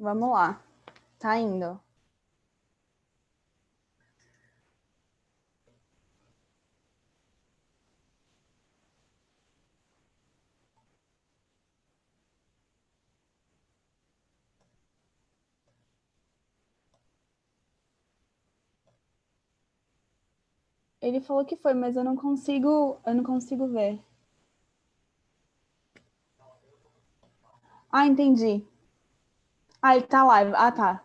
Vamos lá. Tá indo. Ele falou que foi, mas eu não consigo ver. Ah, entendi. Ah, ele tá live. Ah, tá.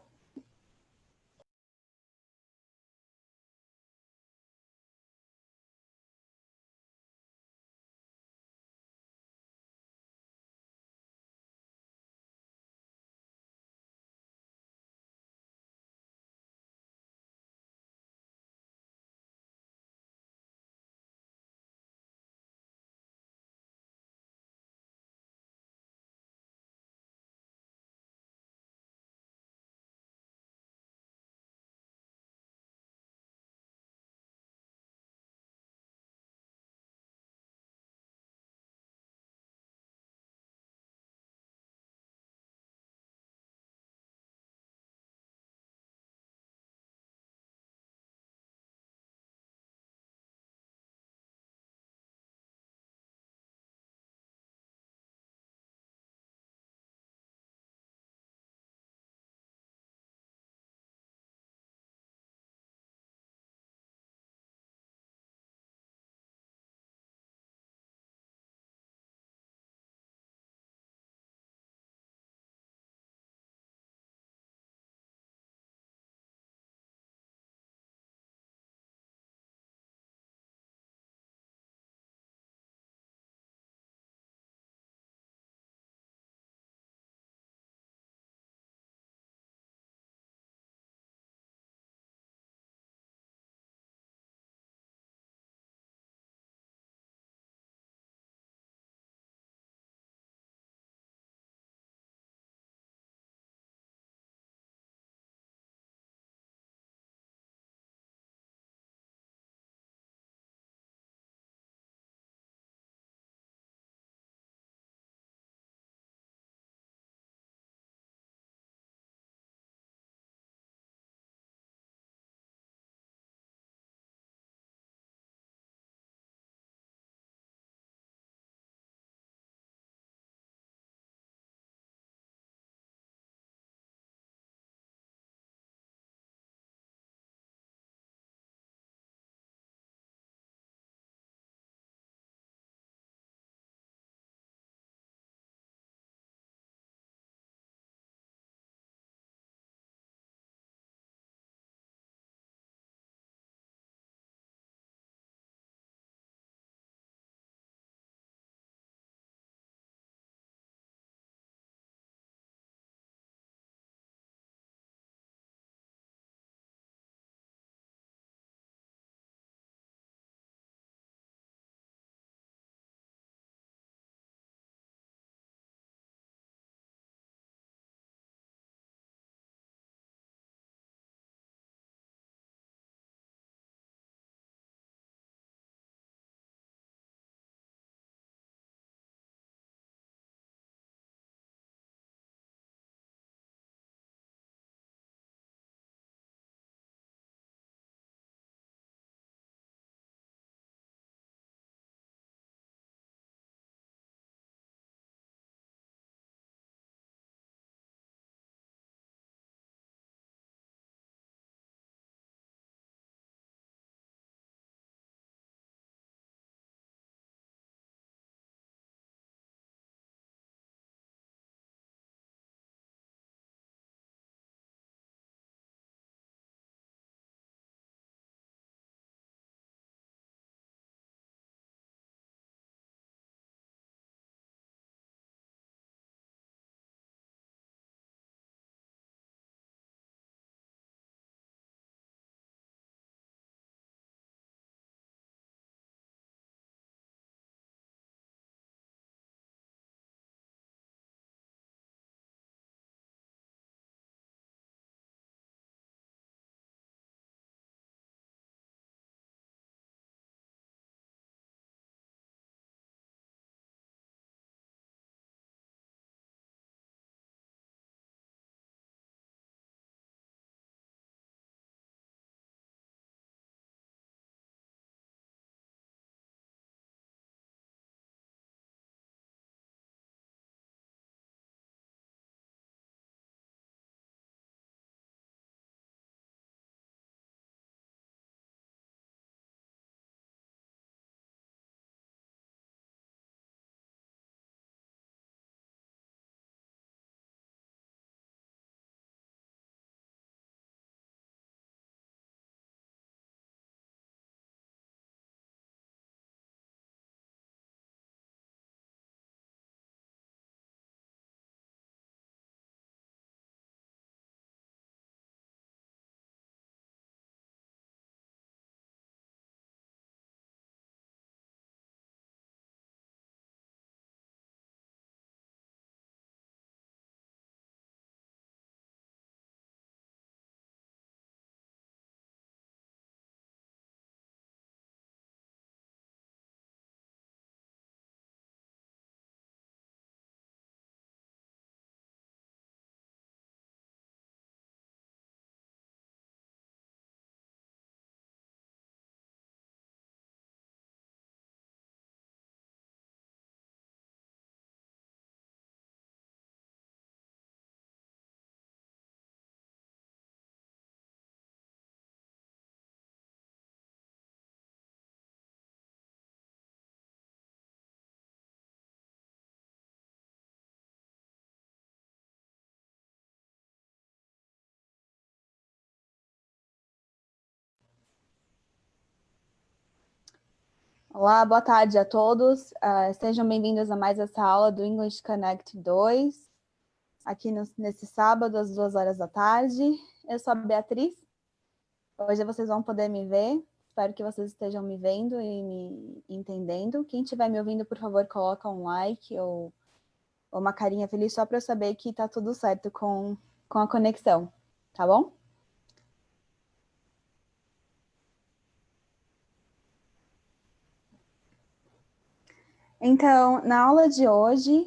Olá, boa tarde a todos. Sejam bem-vindos a mais essa aula do English Connect 2, aqui nesse sábado, às 2 horas da tarde. Eu sou a Beatriz. Hoje vocês vão poder me ver. Espero que vocês estejam me vendo e me entendendo. Quem estiver me ouvindo, por favor, coloca um like ou uma carinha feliz só para eu saber que está tudo certo com a conexão, tá bom? Então, na aula de hoje,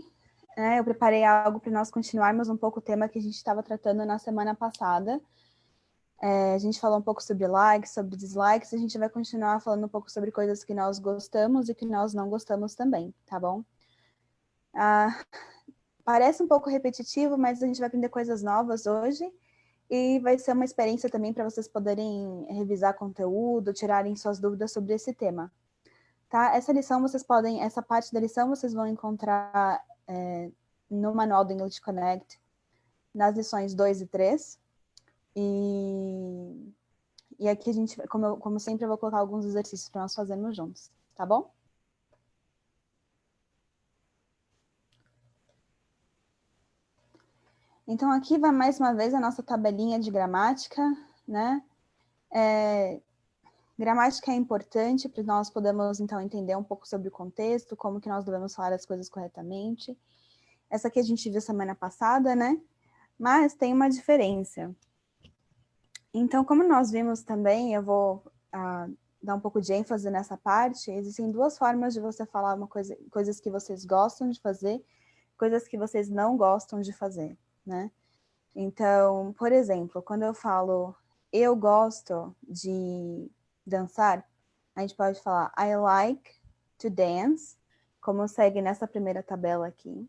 eu preparei algo para nós continuarmos um pouco o tema que a gente estava tratando na semana passada. A gente falou um pouco sobre likes, sobre dislikes, a gente vai continuar falando um pouco sobre coisas que nós gostamos e que nós não gostamos também, tá bom? Parece um pouco repetitivo, mas a gente vai aprender coisas novas hoje e vai ser uma experiência também para vocês poderem revisar conteúdo, tirarem suas dúvidas sobre esse tema. Tá? Essa parte da lição vocês vão encontrar no manual do English Connect, nas lições 2 e 3. E aqui a gente, como sempre, eu vou colocar alguns exercícios para nós fazermos juntos, tá bom? Então, aqui vai mais uma vez a nossa tabelinha de gramática, né? Gramática é importante para nós podermos, então, entender um pouco sobre o contexto, como que nós devemos falar as coisas corretamente. Essa aqui a gente viu semana passada, né? Mas tem uma diferença. Então, como nós vimos também, eu vou dar um pouco de ênfase nessa parte, existem duas formas de você falar coisas que vocês gostam de fazer, coisas que vocês não gostam de fazer, né? Então, por exemplo, quando eu falo eu gosto de dançar, a gente pode falar I like to dance, como segue nessa primeira tabela aqui.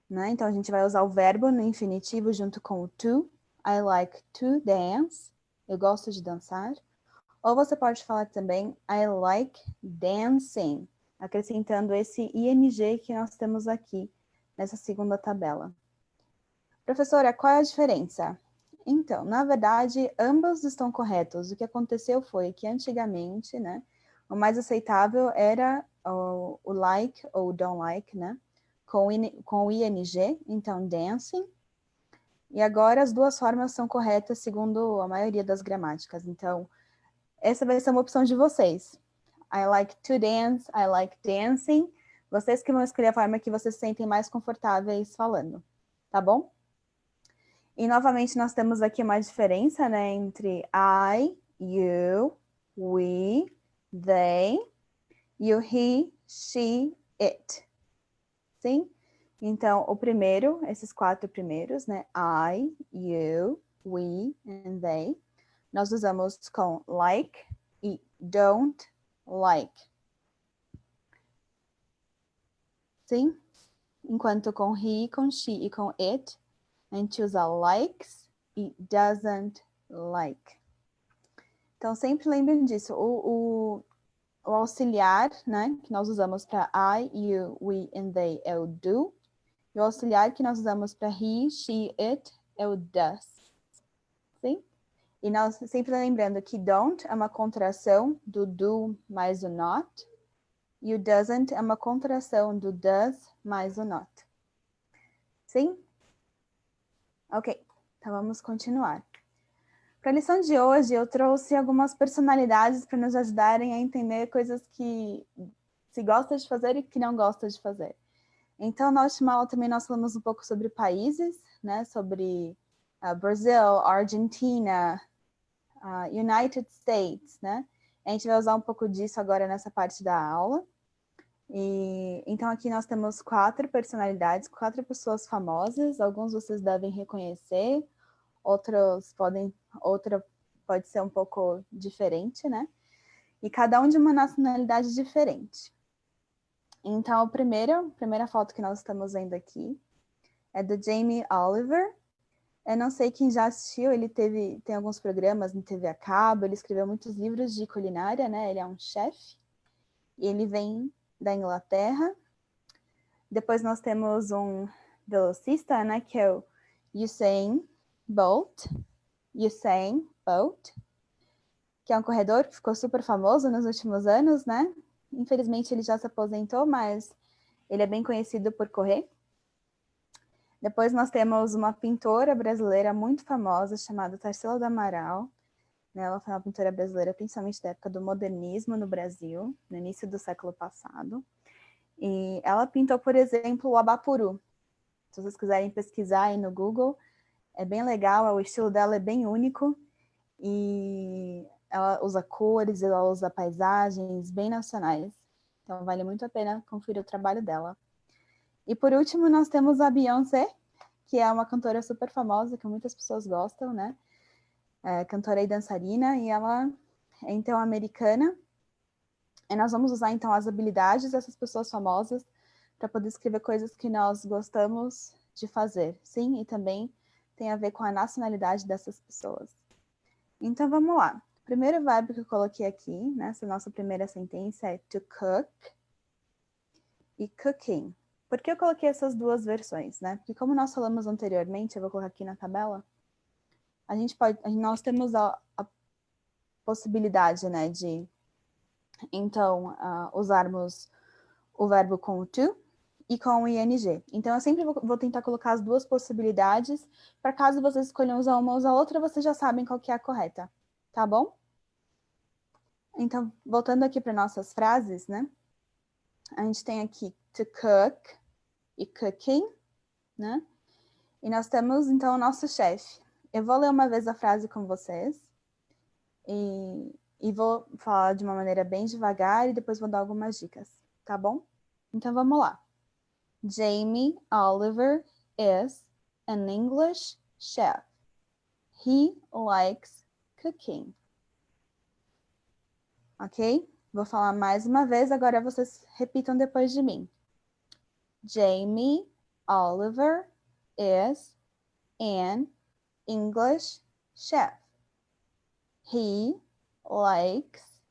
Né? Então, a gente vai usar o verbo no infinitivo junto com o to. I like to dance. Eu gosto de dançar. Ou você pode falar também I like dancing, acrescentando esse ing que nós temos aqui nessa segunda tabela. Professora, qual é a diferença? Então, na verdade, ambos estão corretos. O que aconteceu foi que antigamente, né, o mais aceitável era o like ou don't like, né, com o ing, então dancing. E agora as duas formas são corretas segundo a maioria das gramáticas. Então, essa vai ser uma opção de vocês. I like to dance, I like dancing. Vocês que vão escolher a forma que vocês se sentem mais confortáveis falando, tá bom? E, novamente, nós temos aqui uma diferença, né, entre I, you, we, they, e o he, she, it. Sim? Então, o primeiro, esses 4 primeiros, né, I, you, we, and they, nós usamos com like e don't like. Sim? Enquanto com he, com she e com it, a gente usa likes e doesn't like. Então, sempre lembrem disso. O auxiliar, né, que nós usamos para I, you, we and they é o do. E o auxiliar que nós usamos para he, she, it é o does. Sim? E nós sempre lembrando que don't é uma contração do do mais o not. E o doesn't é uma contração do does mais o not. Sim? Ok, então vamos continuar. Para a lição de hoje, eu trouxe algumas personalidades para nos ajudarem a entender coisas que se gosta de fazer e que não gosta de fazer. Então, na última aula também nós falamos um pouco sobre países, né? Sobre Brasil, Argentina, United States, né? A gente vai usar um pouco disso agora nessa parte da aula. Então, aqui nós temos 4 personalidades, 4 pessoas famosas. Alguns vocês devem reconhecer, outra pode ser um pouco diferente, né? E cada um de uma nacionalidade diferente. Então, a primeira foto que nós estamos vendo aqui é do Jamie Oliver. Eu não sei quem já assistiu, ele tem alguns programas no TV a cabo, ele escreveu muitos livros de culinária, né? Ele é um chefe. E ele vem da Inglaterra. Depois nós temos um velocista, né? Que é o Usain Bolt, que é um corredor que ficou super famoso nos últimos anos, né? Infelizmente, ele já se aposentou, mas ele é bem conhecido por correr. Depois nós temos uma pintora brasileira muito famosa, chamada Tarsila do Amaral. Ela foi uma pintora brasileira, principalmente da época do modernismo no Brasil, no início do século passado. E ela pintou, por exemplo, o Abapuru. Se vocês quiserem pesquisar aí no Google, é bem legal, o estilo dela é bem único. E ela usa cores, ela usa paisagens bem nacionais. Então vale muito a pena conferir o trabalho dela. E por último, nós temos a Beyoncé, que é uma cantora super famosa, que muitas pessoas gostam, né? É cantora e dançarina, e ela é então americana. E nós vamos usar então as habilidades dessas pessoas famosas para poder escrever coisas que nós gostamos de fazer, sim? E também tem a ver com a nacionalidade dessas pessoas. Então vamos lá. O primeiro verbo que eu coloquei aqui, nessa nossa primeira sentença, é to cook e cooking. Por que eu coloquei essas duas versões, né? Porque como nós falamos anteriormente, eu vou colocar aqui na tabela, nós temos a possibilidade, né, de então usarmos o verbo com o to e com o ing. Então eu sempre vou tentar colocar as duas possibilidades, para caso vocês escolham usar uma ou usar outra, vocês já sabem qual que é a correta, tá bom? Então, voltando aqui para nossas frases, né? A gente tem aqui to cook e cooking, né? E nós temos, então, o nosso chefe. Eu vou ler uma vez a frase com vocês e vou falar de uma maneira bem devagar e depois vou dar algumas dicas, tá bom? Então, vamos lá. Jamie Oliver is an English chef. He likes cooking. Ok? Vou falar mais uma vez, agora vocês repitam depois de mim. Jamie Oliver is an English chef. He likes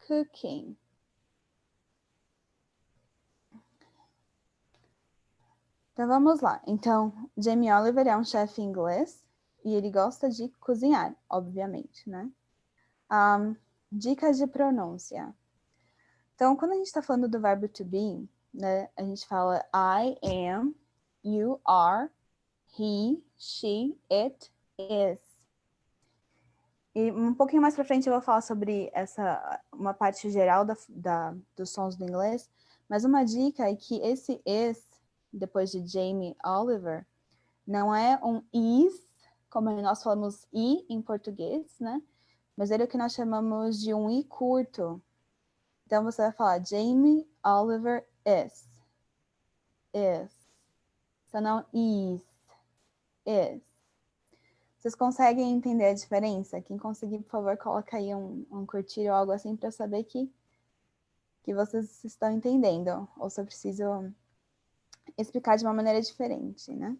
cooking. Então vamos lá. Então, Jamie Oliver é um chefe inglês e ele gosta de cozinhar, obviamente, né? Dicas de pronúncia. Então, quando a gente está falando do verbo to be, né, a gente fala I am, you are, he, she, it is. E um pouquinho mais para frente eu vou falar sobre uma parte geral dos sons do inglês, mas uma dica é que esse is, depois de Jamie Oliver, não é um is, como nós falamos i em português, né? Mas ele é o que nós chamamos de um i curto. Então você vai falar Jamie Oliver is. Is. Então não is. Is. Vocês conseguem entender a diferença? Quem conseguir, por favor, coloca aí um curtir ou algo assim para saber que vocês estão entendendo. Ou se eu preciso explicar de uma maneira diferente, né?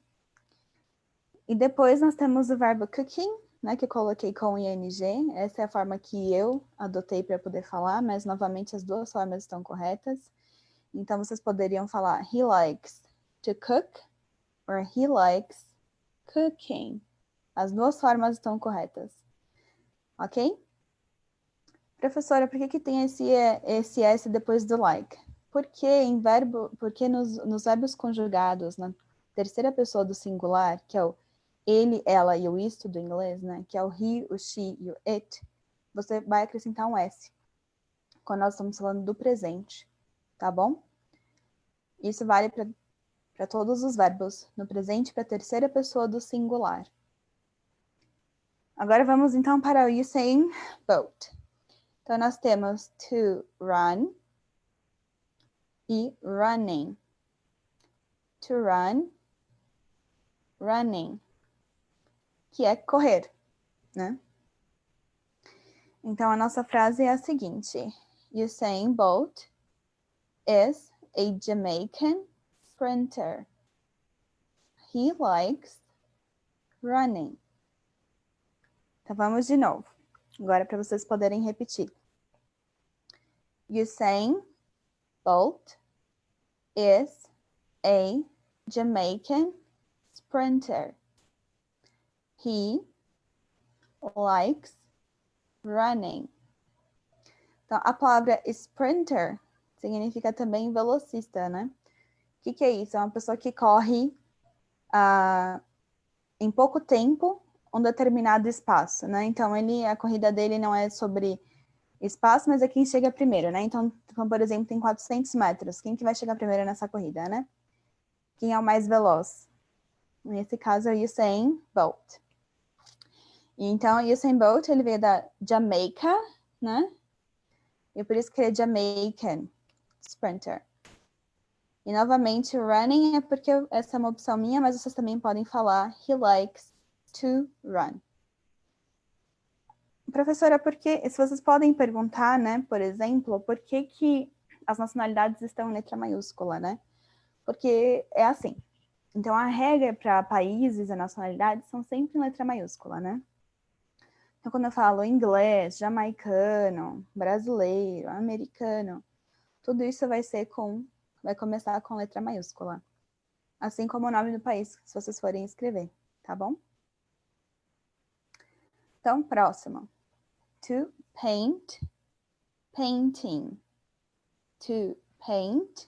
E depois nós temos o verbo cooking, né, que eu coloquei com ing. Essa é a forma que eu adotei para poder falar, mas novamente as duas formas estão corretas. Então vocês poderiam falar he likes to cook or he likes cooking. As duas formas estão corretas. Ok? Professora, por que tem esse S depois do like? Porque nos verbos conjugados, na terceira pessoa do singular, que é o ele, ela e o isto do inglês, né? Que é o he, o she e o it, você vai acrescentar um S. Quando nós estamos falando do presente, tá bom? Isso vale para todos os verbos, no presente para a terceira pessoa do singular. Agora vamos então para o Usain Bolt. Então nós temos to run e running. To run, running, que é correr, né? Então a nossa frase é a seguinte: Usain Bolt is a Jamaican sprinter. He likes running. Então vamos de novo. Agora para vocês poderem repetir. Usain Bolt is a Jamaican sprinter. He likes running. Então, a palavra sprinter significa também velocista, né? O que é isso? É uma pessoa que corre em pouco tempo um determinado espaço, né? Então, a corrida dele não é sobre espaço, mas é quem chega primeiro, né? Então, por exemplo, tem 400 metros. Quem que vai chegar primeiro nessa corrida, né? Quem é o mais veloz? Nesse caso, é o Usain Bolt. Então, o Usain Bolt, ele veio da Jamaica, né? E por isso que ele é Jamaican Sprinter. E, novamente, running é porque essa é uma opção minha, mas vocês também podem falar he likes to run. Professora, porque se vocês podem perguntar, né, por exemplo, por que as nacionalidades estão em letra maiúscula, né? Porque é assim. Então, a regra para países e nacionalidades são sempre em letra maiúscula, né? Então, quando eu falo inglês, jamaicano, brasileiro, americano, tudo isso vai começar com letra maiúscula. Assim como o nome do país, se vocês forem escrever, tá bom? Então, próximo. To paint, painting. To paint,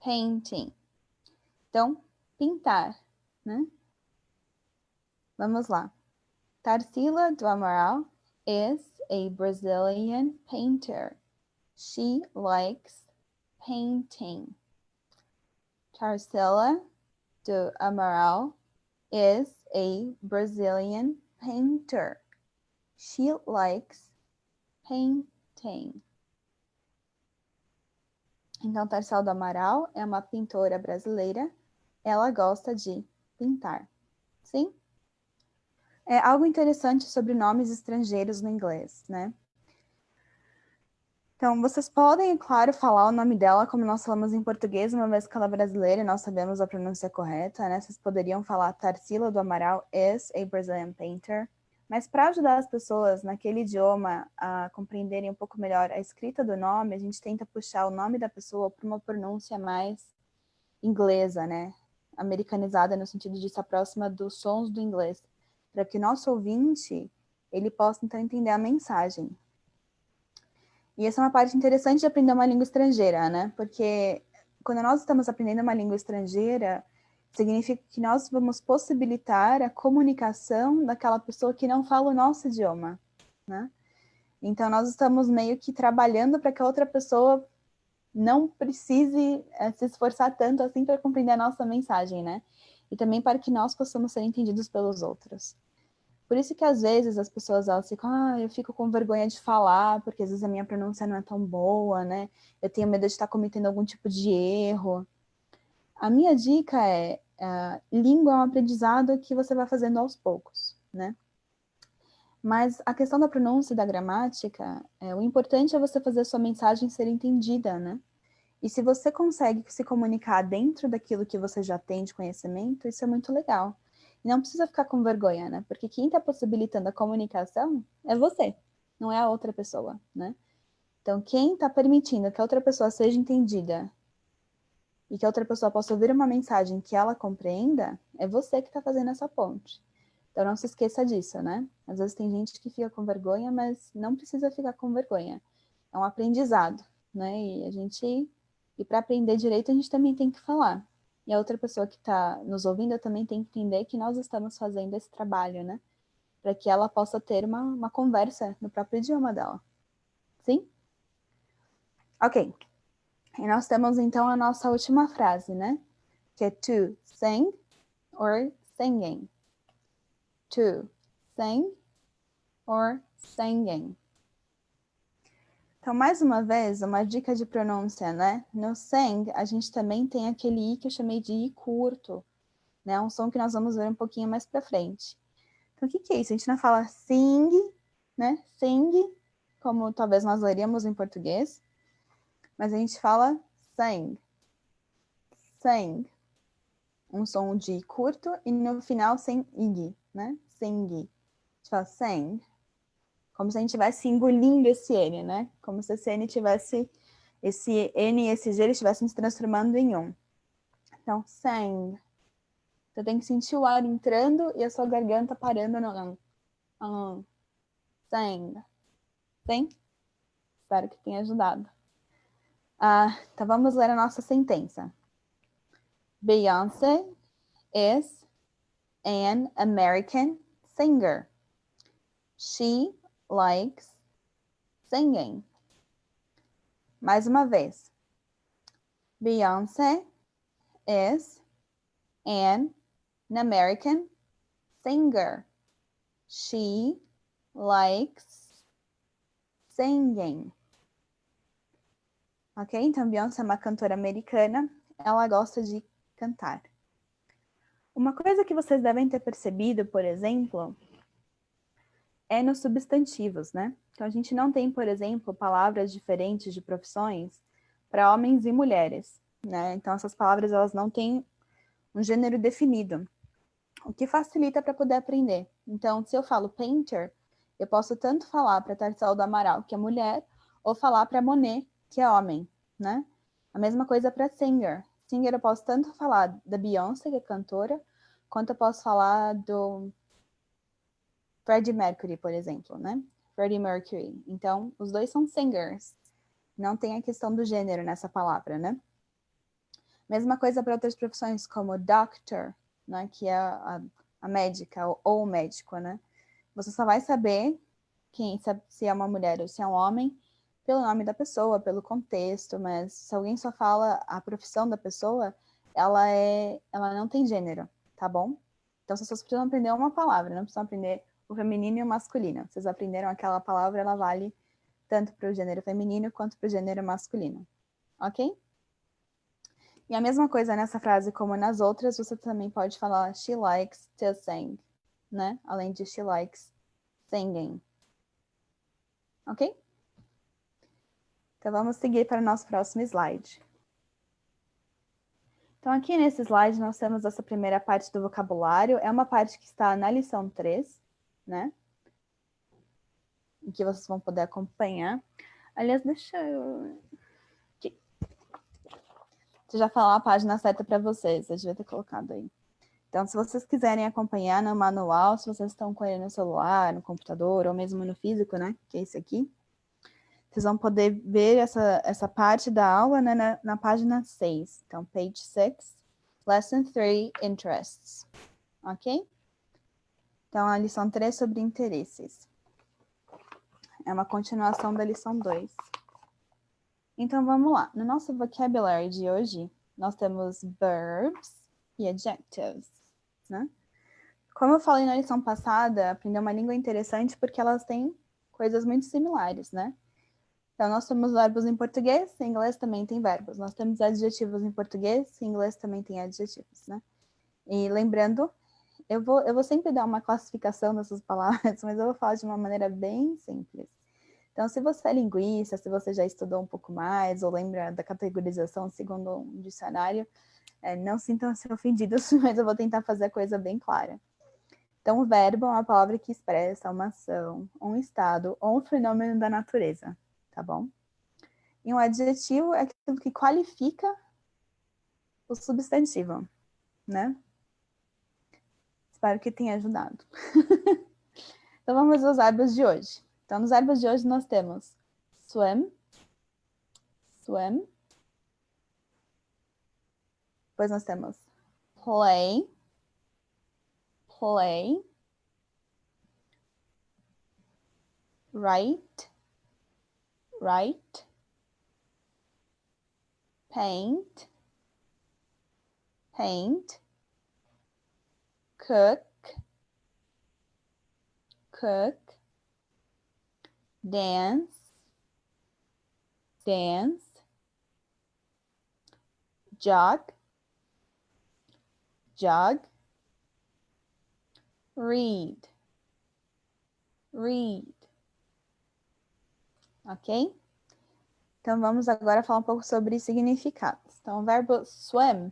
painting. Então, pintar, né? Vamos lá. Tarsila do Amaral is a Brazilian painter. She likes painting. Tarsila do Amaral is a Brazilian painter. She likes painting. Então, Tarsila do Amaral é uma pintora brasileira. Ela gosta de pintar. Sim? É algo interessante sobre nomes estrangeiros no inglês, né? Então, vocês podem, é claro, falar o nome dela como nós falamos em português, uma vez que ela é brasileira e nós sabemos a pronúncia correta, né? Vocês poderiam falar Tarsila do Amaral is a Brazilian painter. Mas para ajudar as pessoas naquele idioma a compreenderem um pouco melhor a escrita do nome, a gente tenta puxar o nome da pessoa para uma pronúncia mais inglesa, né? Americanizada, no sentido de estar próxima dos sons do inglês, para que o nosso ouvinte ele possa então entender a mensagem. E essa é uma parte interessante de aprender uma língua estrangeira, né? Porque quando nós estamos aprendendo uma língua estrangeira, significa que nós vamos possibilitar a comunicação daquela pessoa que não fala o nosso idioma, né? Então, nós estamos meio que trabalhando para que a outra pessoa não precise se esforçar tanto assim para compreender a nossa mensagem, né? E também para que nós possamos ser entendidos pelos outros. Por isso que às vezes as pessoas elas ficam, eu fico com vergonha de falar, porque às vezes a minha pronúncia não é tão boa, né? Eu tenho medo de estar cometendo algum tipo de erro. A minha dica é, língua é um aprendizado que você vai fazendo aos poucos, né? Mas a questão da pronúncia e da gramática, o importante é você fazer a sua mensagem ser entendida, né? E se você consegue se comunicar dentro daquilo que você já tem de conhecimento, isso é muito legal. E não precisa ficar com vergonha, né? Porque quem está possibilitando a comunicação é você, não é a outra pessoa, né? Então, quem está permitindo que a outra pessoa seja entendida e que a outra pessoa possa ouvir uma mensagem que ela compreenda, é você que está fazendo essa ponte. Então, não se esqueça disso, né? Às vezes tem gente que fica com vergonha, mas não precisa ficar com vergonha. É um aprendizado, né? E para aprender direito, a gente também tem que falar. E a outra pessoa que está nos ouvindo também tem que entender que nós estamos fazendo esse trabalho, né? Para que ela possa ter uma conversa no próprio idioma dela. Sim? Ok. E nós temos, então, a nossa última frase, né? Que é to sing or singing. To sing or singing. Então, mais uma vez, uma dica de pronúncia, né? No sing, a gente também tem aquele i que eu chamei de i curto, né? Um som que nós vamos ver um pouquinho mais pra frente. Então, o que é isso? A gente não fala sing, né? Sing, como talvez nós leríamos em português, mas a gente fala sang. Sang. Um som de i curto e no final sem ig, né? Sing. A gente fala sang. Como se a gente estivesse engolindo esse N, né? Como se esse N tivesse, esse N e esse G eles estivessem se transformando em um. Então, sang. Você tem que sentir o ar entrando e a sua garganta parando no sang. Sim? Espero que tenha ajudado. Então vamos ler a nossa sentença. Beyoncé is an American singer. She likes singing. Mais uma vez. Beyoncé is an American singer. She likes singing. Ok? Então, Beyoncé é uma cantora americana. Ela gosta de cantar. Uma coisa que vocês devem ter percebido, por exemplo, é nos substantivos, né? Então, a gente não tem, por exemplo, palavras diferentes de profissões para homens e mulheres, né? Então, essas palavras, elas não têm um gênero definido, o que facilita para poder aprender. Então, se eu falo painter, eu posso tanto falar para Tarsal do Amaral, que é mulher, ou falar para Monet, que é homem, né? A mesma coisa para singer. Singer eu posso tanto falar da Beyoncé, que é cantora, quanto eu posso falar do Freddie Mercury, por exemplo, né? Freddie Mercury. Então, os dois são singers. Não tem a questão do gênero nessa palavra, né? Mesma coisa para outras profissões, como doctor, né? Que é a médica, ou o médico, né? Você só vai saber se é uma mulher ou se é um homem pelo nome da pessoa, pelo contexto, mas se alguém só fala a profissão da pessoa, ela não tem gênero, tá bom? Então, vocês precisam aprender uma palavra, não precisam aprender o feminino e o masculino. Vocês aprenderam aquela palavra, ela vale tanto para o gênero feminino quanto para o gênero masculino, ok? E a mesma coisa nessa frase como nas outras, você também pode falar she likes to sing, né? Além de she likes singing. Ok? Então, vamos seguir para o nosso próximo slide. Então, aqui nesse slide, nós temos essa primeira parte do vocabulário. É uma parte que está na lição 3, né? Em que vocês vão poder acompanhar. Aliás, deixa eu... Aqui. Deixa eu já falar a página certa para vocês. Eu devia ter colocado aí. Então, se vocês quiserem acompanhar no manual, se vocês estão com ele no celular, no computador, ou mesmo no físico, né? Que é esse aqui. Vocês vão poder ver essa parte da aula, né, na página 6. Então, page 6, lesson 3, interests. Ok? Então, a lição 3 sobre interesses. É uma continuação da lição 2. Então, vamos lá. No nosso vocabulary de hoje, nós temos verbs e adjectives, né? Como eu falei na lição passada, aprender uma língua é interessante porque elas têm coisas muito similares, né? Então, nós temos verbos em português, em inglês também tem verbos. Nós temos adjetivos em português, em inglês também tem adjetivos, né? E lembrando, eu vou sempre dar uma classificação dessas palavras, mas eu vou falar de uma maneira bem simples. Então, se você é linguista, se você já estudou um pouco mais, ou lembra da categorização segundo um dicionário, não sintam-se ofendidos, mas eu vou tentar fazer a coisa bem clara. Então, o verbo é uma palavra que expressa uma ação, um estado ou um fenômeno da natureza, tá bom? E um adjetivo é aquilo que qualifica o substantivo, né? Espero que tenha ajudado. Então, vamos aos verbos de hoje. Então, nos verbos de hoje nós temos swim, swim. Depois nós temos play, play. Write, write. Paint, paint. Cook, cook. Dance, dance. Jog, jog. Read, read. Ok? Então, vamos agora falar um pouco sobre significados. Então, o verbo swim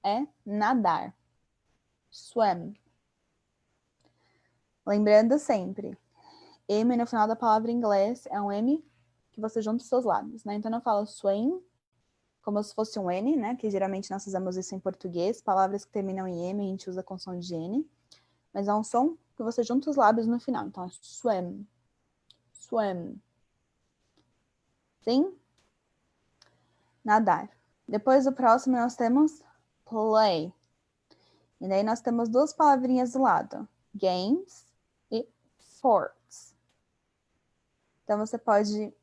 é nadar. Swim. Lembrando sempre, M no final da palavra em inglês é um M que você junta os seus lábios, né? Então, eu falo swim como se fosse um N, né? Que geralmente nós usamos isso em português. Palavras que terminam em M, a gente usa com som de N. Mas é um som que você junta os lábios no final. Então, é swim. Swim. Sim? nadar. Depois do próximo nós temos play. E daí nós temos duas palavrinhas do lado, games e sports. Então você pode,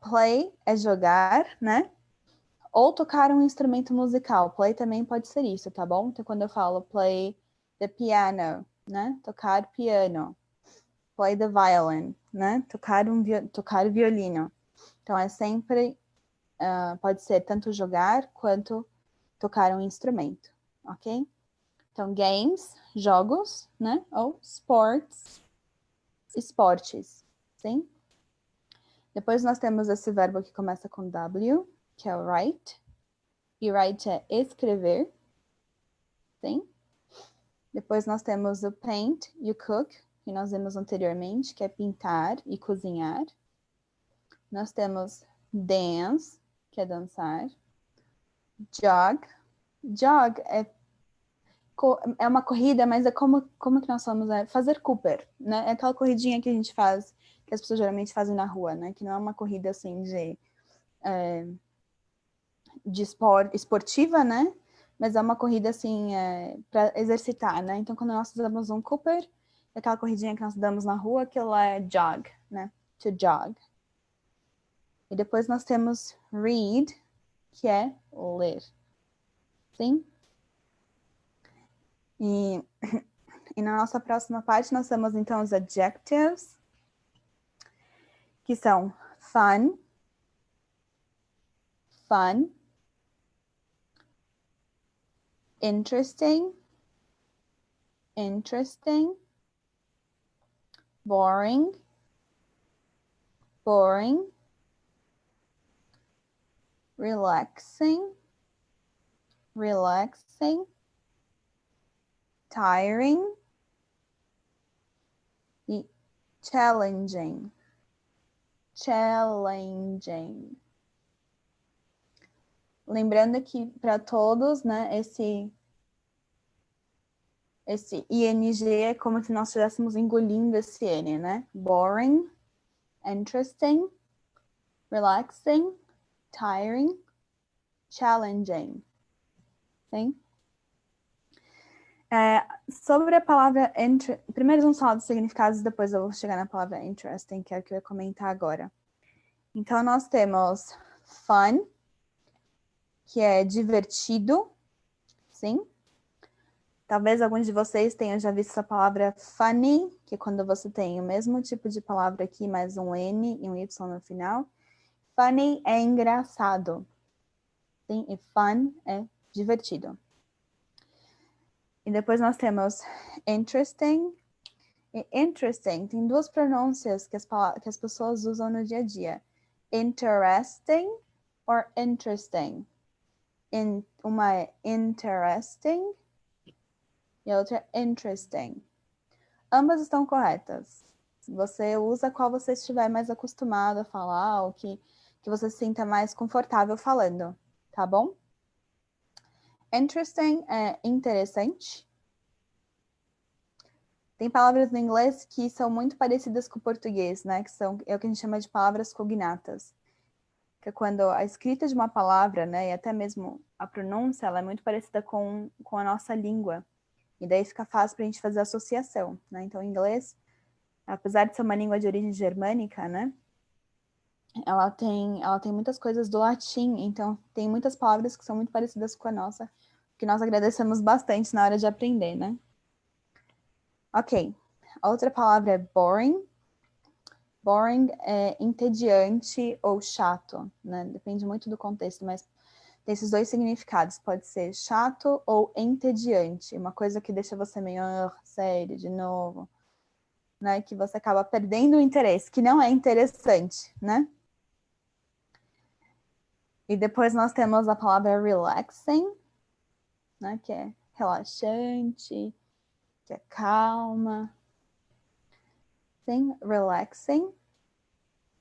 play é jogar, né? Ou tocar um instrumento musical. Play também pode ser isso, tá bom? Então quando eu falo play the piano, né? Tocar piano. Play the violin, né? Tocar violino. Então é sempre, pode ser tanto jogar quanto tocar um instrumento, ok? Então, games, jogos, né? Ou sports, esportes, sim? Depois nós temos esse verbo que começa com W, que é o write. E write é escrever, sim? Depois nós temos o paint e o cook, que nós vimos anteriormente, que é pintar e cozinhar. Nós temos dance, que é dançar. Jog. Jog é uma corrida, mas é como que nós somos, fazer Cooper, né? É aquela corridinha que a gente faz, que as pessoas geralmente fazem na rua, né? Que não é uma corrida, assim, de esportiva, né? Mas é uma corrida, assim, para exercitar, né? Então, quando nós damos um Cooper, é aquela corridinha que nós damos na rua, aquilo é jog, né? To jog. E depois nós temos read, que é ler. Sim? E na nossa próxima parte nós temos então os adjectives, que são fun, interesting, boring, relaxing, tiring e challenging. Lembrando que para todos, né, esse ing é como se nós estivéssemos engolindo esse N, né? Boring, interesting, relaxing, tiring, challenging. Sim? Sobre a palavra primeiro vamos falar dos significados, depois eu vou chegar na palavra interesting, que é o que eu ia comentar agora. Então, nós temos fun, que é divertido, sim? Talvez alguns de vocês tenham já visto essa palavra funny, que é quando você tem o mesmo tipo de palavra aqui, mais um N e um Y no final. Funny é engraçado, sim? E fun é divertido. E depois nós temos interesting. E interesting tem duas pronúncias que as pessoas usam no dia a dia. Interesting or interesting. Uma é interesting e a outra é interesting. Ambas estão corretas. Você usa qual você estiver mais acostumado a falar, ou que você se sinta mais confortável falando, tá bom? Interesting é interessante. Tem palavras no inglês que são muito parecidas com o português, né? Que é o que a gente chama de palavras cognatas. Que é quando a escrita de uma palavra, né? E até mesmo a pronúncia, ela é muito parecida com a nossa língua. E daí fica fácil para a gente fazer associação, né? Então, o inglês, apesar de ser uma língua de origem germânica, né? Ela tem muitas coisas do latim. Então, tem muitas palavras que são muito parecidas com a nossa, que nós agradecemos bastante na hora de aprender, né? Ok. A outra palavra é boring. Boring é entediante ou chato, né? Depende muito do contexto, mas tem esses dois significados. Pode ser chato ou entediante. Uma coisa que deixa você meio, sério, de novo. Né? Que você acaba perdendo o interesse, que não é interessante, né? E depois nós temos a palavra relaxing, né? Que é relaxante, que é calma. Sim, relaxing.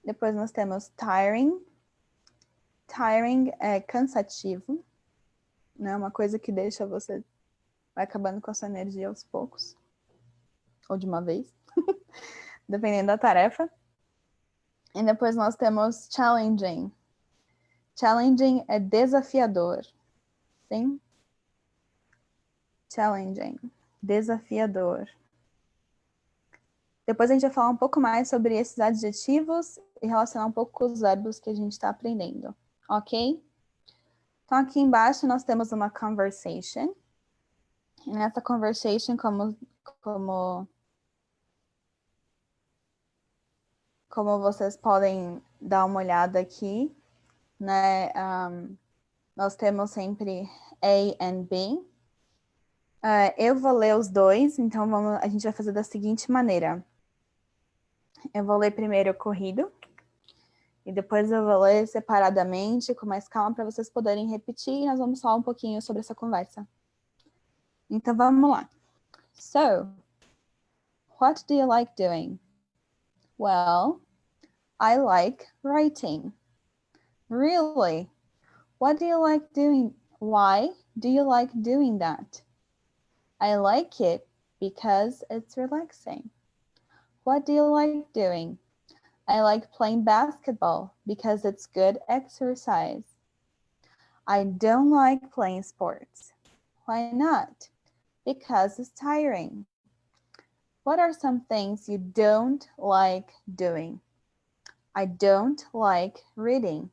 Depois nós temos tiring. Tiring é cansativo, né? Uma coisa que deixa você, vai acabando com a sua energia aos poucos. Ou de uma vez. Dependendo da tarefa. E depois nós temos challenging. Challenging é desafiador. Sim? Challenging, desafiador. Depois a gente vai falar um pouco mais sobre esses adjetivos e relacionar um pouco com os verbos que a gente está aprendendo, ok? Então, aqui embaixo nós temos uma conversation. E nessa conversation, como vocês podem dar uma olhada aqui, né? Nós temos sempre A and B. Eu vou ler os dois, então a gente vai fazer da seguinte maneira. Eu vou ler primeiro o corrido, e depois eu vou ler separadamente, com mais calma, para vocês poderem repetir, e nós vamos falar um pouquinho sobre essa conversa. Então, vamos lá. So, what do you like doing? Well, I like writing. Really? What do you like doing? Why do you like doing that? I like it because it's relaxing. What do you like doing? I like playing basketball because it's good exercise. I don't like playing sports. Why not? Because it's tiring. What are some things you don't like doing? I don't like reading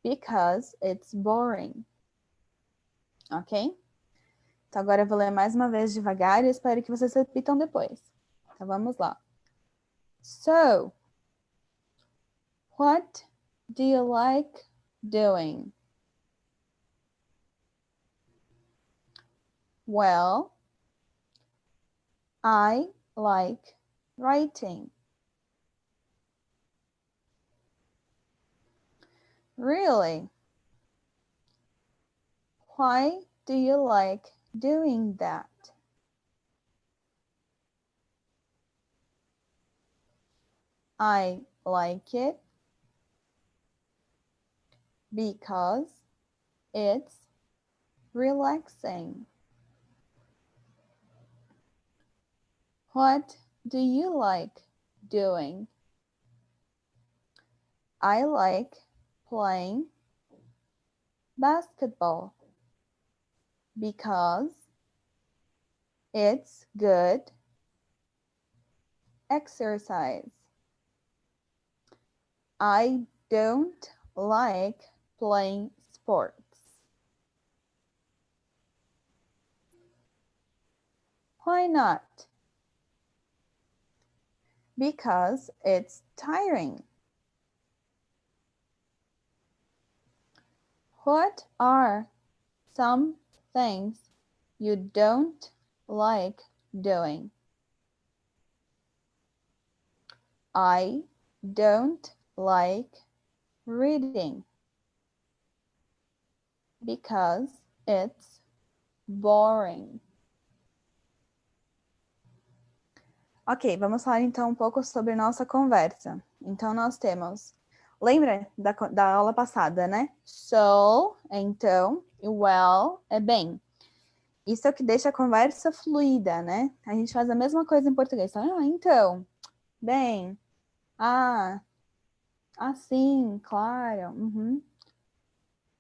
because it's boring. Ok? Então agora eu vou ler mais uma vez devagar e espero que vocês repitam depois. Então vamos lá. So, what do you like doing? Well, I like writing. Really? Why do you like doing that? I like it because it's relaxing. What do you like doing? I like playing basketball because it's good exercise. I don't like playing sports. Why not? Because it's tiring. What are some things you don't like doing? I don't like reading because it's boring. Ok, vamos falar então um pouco sobre nossa conversa. Então nós temos, lembra da aula passada, né? So é então, e well é bem. Isso é o que deixa a conversa fluida, né? A gente faz a mesma coisa em português. Então, bem, sim, claro. Uhum.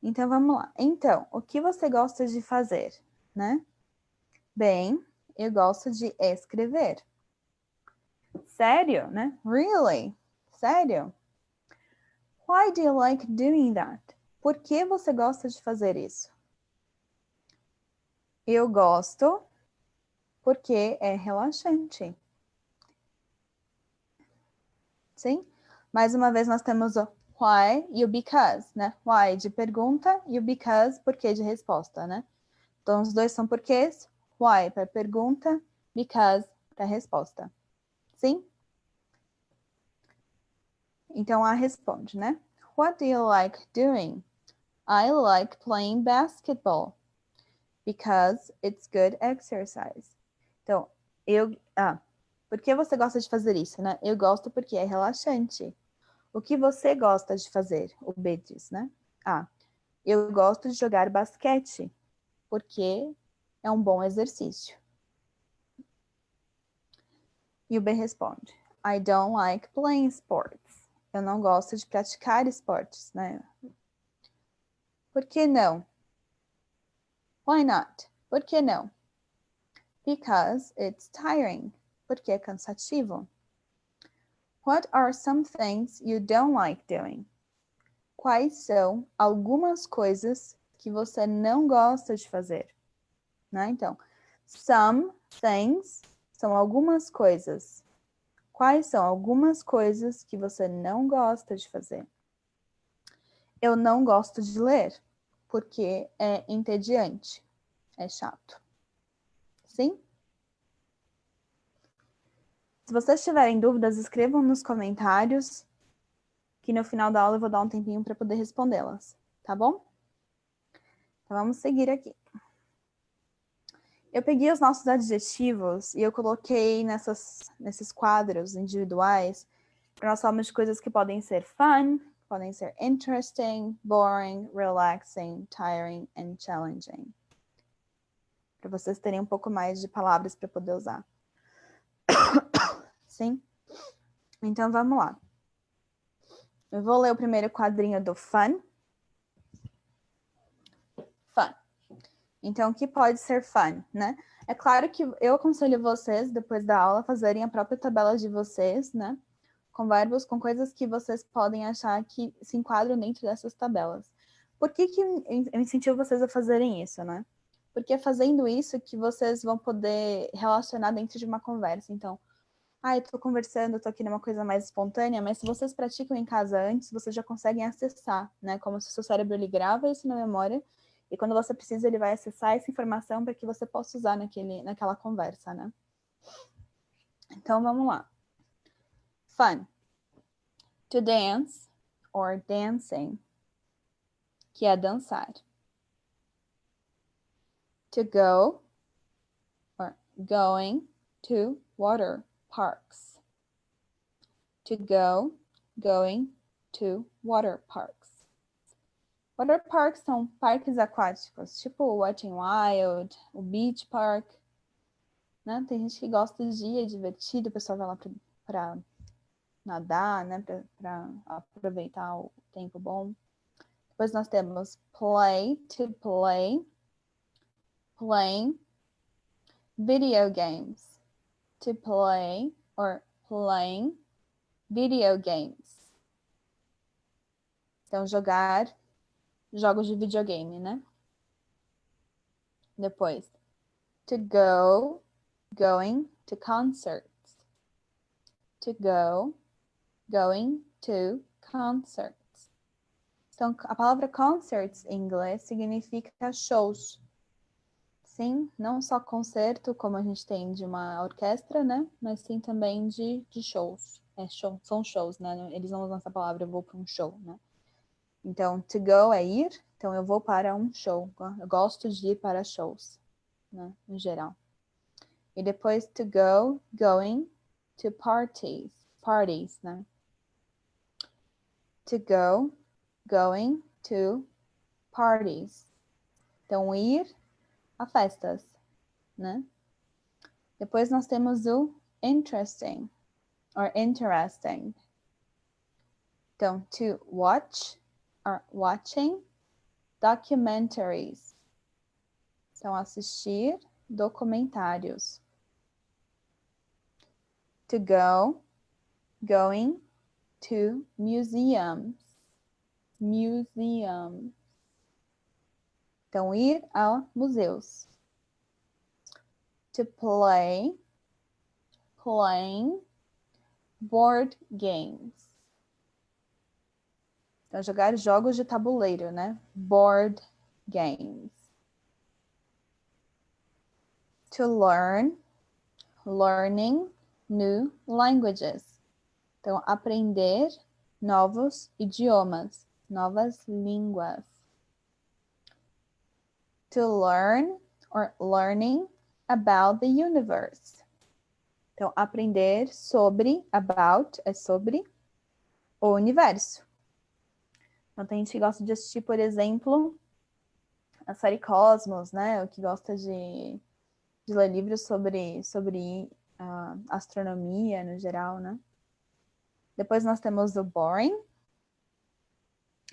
Então, vamos lá. Então, o que você gosta de fazer, né? Bem, eu gosto de escrever. Sério, né? Really? Sério? Why do you like doing that? Por que você gosta de fazer isso? Eu gosto porque é relaxante. Sim? Mais uma vez nós temos o why e o because, né? Why de pergunta e o because, porquê de resposta, né? Então, os dois são porquês. Why para pergunta, because para resposta. Sim? Então, a responde, né? What do you like doing? I like playing basketball because it's good exercise. Então, por que você gosta de fazer isso, né? Eu gosto porque é relaxante. O que você gosta de fazer? O B diz, né? Eu gosto de jogar basquete porque é um bom exercício. E o B responde, I don't like playing sports. Eu não gosto de praticar esportes, né? Por que não? Why not? Por que não? Because it's tiring. Porque é cansativo. What are some things you don't like doing? Quais são algumas coisas que você não gosta de fazer? Né? Então, some things são algumas coisas. Quais são algumas coisas que você não gosta de fazer? Eu não gosto de ler, porque é entediante, é chato. Sim? Se vocês tiverem dúvidas, escrevam nos comentários, que no final da aula eu vou dar um tempinho para poder respondê-las, tá bom? Então vamos seguir aqui. Eu peguei os nossos adjetivos e eu coloquei nesses quadros individuais para nós falarmos de coisas que podem ser fun, podem ser interesting, boring, relaxing, tiring and challenging. Para vocês terem um pouco mais de palavras para poder usar. Sim? Então vamos lá. Eu vou ler o primeiro quadrinho do fun. Fun. Então, o que pode ser fun, né? É claro que eu aconselho vocês, depois da aula, fazerem a própria tabela de vocês, né? Com verbos, com coisas que vocês podem achar que se enquadram dentro dessas tabelas. Por que eu incentivo vocês a fazerem isso, né? Porque é fazendo isso que vocês vão poder relacionar dentro de uma conversa. Então, eu tô conversando, tô aqui numa coisa mais espontânea, mas se vocês praticam em casa antes, vocês já conseguem acessar, né? Como se o seu cérebro ele grava isso na memória e quando você precisa, ele vai acessar essa informação para que você possa usar naquela conversa, né? Então, vamos lá. Fun. To dance or dancing, que é dançar. To go or going to water parks. To go, going to water parks. Water parks são parques aquáticos, tipo o Wet n Wild, o Beach Park, né? Tem gente que gosta de ir, é divertido, o pessoal vai lá para nadar, né? Para aproveitar o tempo bom. Depois nós temos play, to play, playing, video games, to play or playing video games. Então, jogar jogos de videogame, né? Depois, to go, going to concerts. To go, going to concerts. Então, a palavra concerts em inglês significa shows. Sim, não só concerto, como a gente tem de uma orquestra, né? Mas sim também de shows. São shows, né? Eles não usam essa palavra, eu vou para um show, né? Então, to go é ir, então eu vou para um show. Eu gosto de ir para shows, né? Em geral. E depois to go, going to parties. Parties, né? To go, going to parties. Então, ir a festas, né? Depois nós temos o interesting, or interesting. Então, to watch, or watching documentaries. Então, assistir documentários. To go, going to museums. Museum. Então, ir a museus. To play, playing board games. Então, jogar jogos de tabuleiro, né? Board games. To learn, learning new languages. Então, aprender novos idiomas, novas línguas. To learn or learning about the universe. Então, aprender sobre, about é sobre, o universo. Então, tem gente que gosta de assistir, por exemplo, a série Cosmos, né? Ou que gosta de ler livros sobre astronomia no geral, né? Depois nós temos o boring.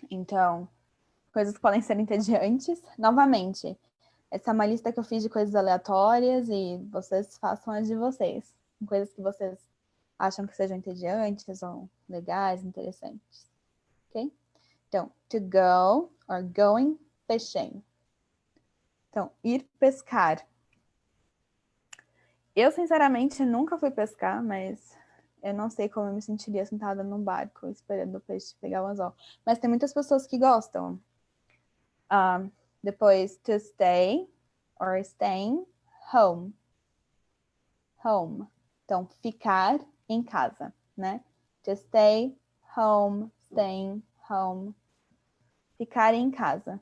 Então, Coisas que podem ser entediantes. Novamente, essa é uma lista que eu fiz de coisas aleatórias e vocês façam as de vocês. Coisas que vocês acham que sejam entediantes ou legais, interessantes. Ok? Então, to go or going fishing. Então, ir pescar. Eu, sinceramente, nunca fui pescar, mas eu não sei como eu me sentiria sentada num barco esperando o peixe pegar o anzol. Mas tem muitas pessoas que gostam. Depois, to stay or staying home. Home. Então, ficar em casa, né? To stay home, staying home. Ficar em casa.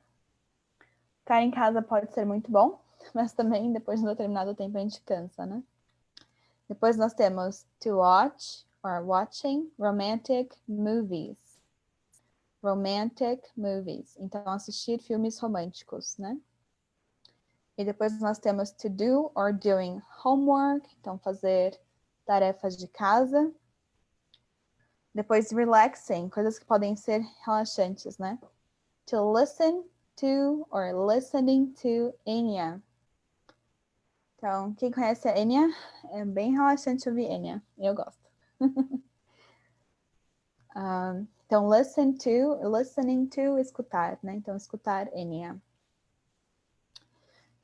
Ficar em casa pode ser muito bom, mas também depois de um determinado tempo a gente cansa, né? Depois nós temos to watch or watching romantic movies. Romantic movies. Então, assistir filmes românticos, né? E depois nós temos to do or doing homework. Então, fazer tarefas de casa. Depois, relaxing, coisas que podem ser relaxantes, né? To listen to or listening to Enya. Então, quem conhece a Enya, é bem relaxante ouvir Enya. Eu gosto. Então, listening to, escutar, né? Então, escutar Enya.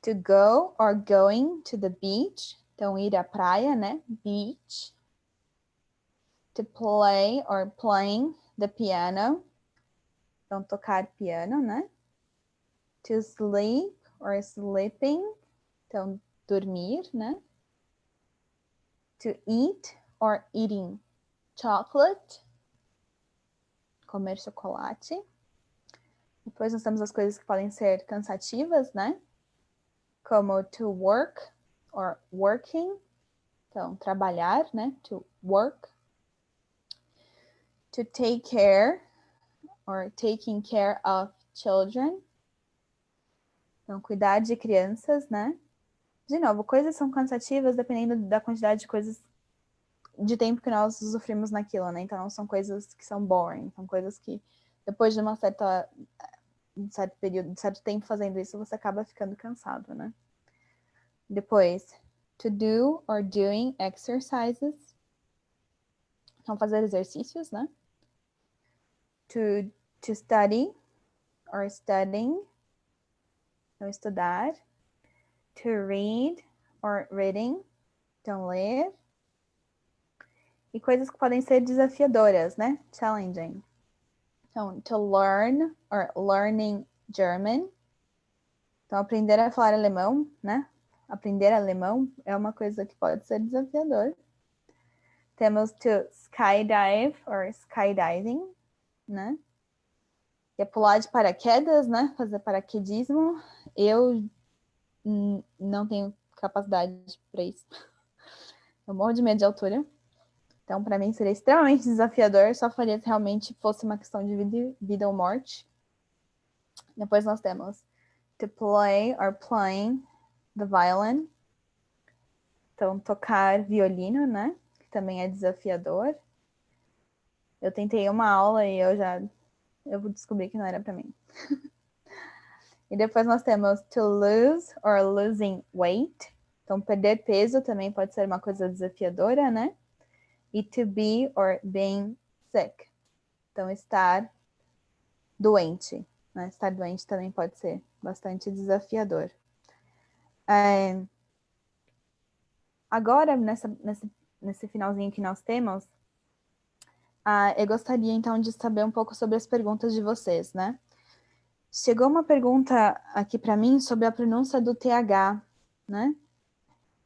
To go or going to the beach. Então, ir à praia, né? Beach. To play or playing the piano. Então, tocar piano, né? To sleep or sleeping. Então, dormir, né? To eat or eating chocolate. Comer chocolate. Depois nós temos as coisas que podem ser cansativas, né? Como to work or working. Então, trabalhar, né? To work. To take care or taking care of children. Então, cuidar de crianças, né? De novo, coisas são cansativas dependendo da quantidade de coisas de tempo que nós sofremos naquilo, né? Então, não são coisas que são boring, são coisas que depois de um certo período, de certo tempo fazendo isso, você acaba ficando cansado, né? Depois, to do or doing exercises. Então, fazer exercícios, né? To study or studying. Então, estudar. To read or reading. Então, ler. E coisas que podem ser desafiadoras, né? Challenging. Então, to learn or learning German. Então, aprender a falar alemão, né? Aprender alemão é uma coisa que pode ser desafiador. Temos to skydive or skydiving, né? Que é pular de paraquedas, né? Fazer paraquedismo. Eu não tenho capacidade para isso. Eu morro de medo de altura. Então, para mim, seria extremamente desafiador. Só faria se realmente fosse uma questão de vida ou morte. Depois nós temos to play or playing the violin. Então, tocar violino, né? Que também é desafiador. Eu tentei uma aula e eu descobri que não era para mim. E depois nós temos to lose or losing weight. Então, perder peso também pode ser uma coisa desafiadora, né? E to be or being sick. Então, estar doente. Né? Estar doente também pode ser bastante desafiador. Agora, nesse finalzinho que nós temos, eu gostaria, então, de saber um pouco sobre as perguntas de vocês, né? Chegou uma pergunta aqui para mim sobre a pronúncia do TH, né?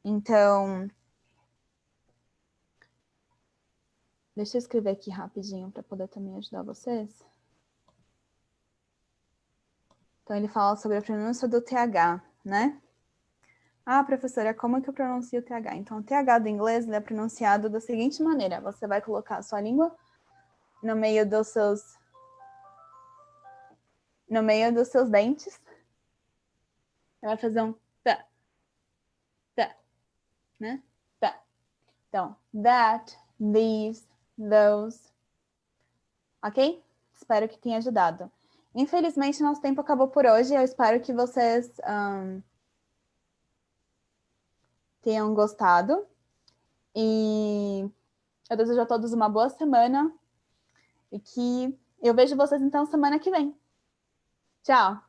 Então, deixa eu escrever aqui rapidinho para poder também ajudar vocês. Então, ele fala sobre a pronúncia do TH, né? Ah, professora, como é que eu pronuncio o TH? Então, o TH do inglês ele é pronunciado da seguinte maneira. Você vai colocar a sua língua no meio dos seus dentes. Vai fazer um tá, tá, né? Tá. Então, that, these, those. Ok? Espero que tenha ajudado. Infelizmente, nosso tempo acabou por hoje. Eu espero que vocês tenham gostado. E eu desejo a todos uma boa semana. E que eu vejo vocês, então, semana que vem. Tchau!